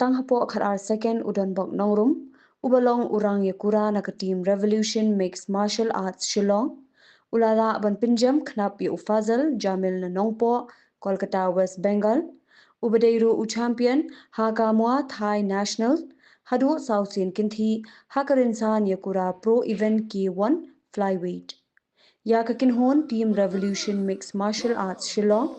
Tang Hapoh Kharar second Donbok Nongrum, Ubalong Urang Yakura Naka Team Revolution Mixed Martial Arts Shillong, Ulala Aban Jem Khnap Ufazal Jamil Nongpo, Kolkata West Bengal, Ubadeiru U Champion, Hakamwa Thai National, Hadu South Sin Kinthi, Hakarinsan Yakura Pro Event K1 Flyweight. Yakakin Hon Team Revolution Mixed Martial Arts Shillong,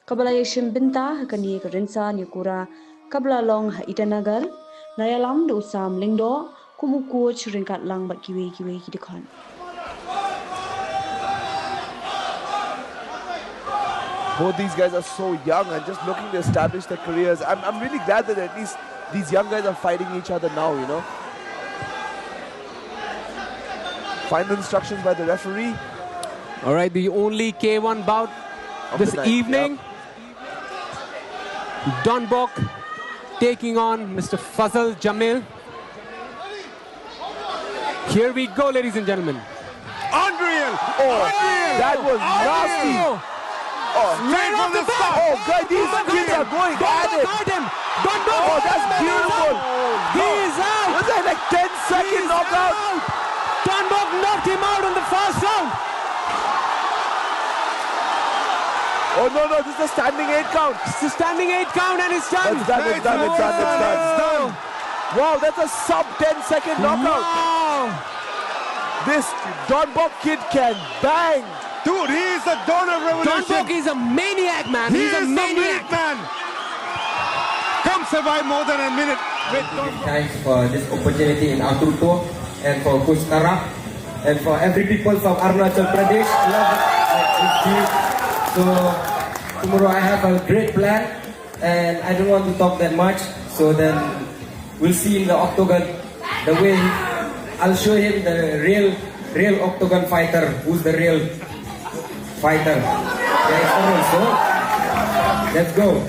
Kabalayashim Binta Hakani Karinsa Yakura, Kabla Long Ha Itanagar, Nayalang do Sam Lingdo, Kumu coach Rinkat Lang Bat Kiwi Kidikon. Both these guys are so young and just looking to establish their careers. I'm really glad that at least these young guys are fighting each other now, you know. Final instructions by the referee. All right, the only K1 bout this evening. Yep. Donbok taking on Mr. Fazal Jamil. Here we go, ladies and gentlemen. Unreal! Oh, that was nasty! Oh, right off the bat! Oh, God, these kids are going at it! Oh, that's beautiful! He is out! Was that like 10-second knockout? Donbok knocked him out in the first round! Oh, no, this is a standing 8 count. It's a standing 8 count and it's done. It's done. Wow, that's a sub 10-second knockout. Wow. This Donbok kid can bang. Dude, he is the dawn of revolution. Donbok is a maniac, man. He's a maniac. Man. Come survive more than a minute. Thanks for this opportunity in Atuto and for Coach Kara and for every people from Arunachal Pradesh. Love it. So tomorrow I have a great plan and I don't want to talk that much. So then we'll see in the octagon the way I'll show him the real octagon fighter, who's the real fighter. Okay, so let's go.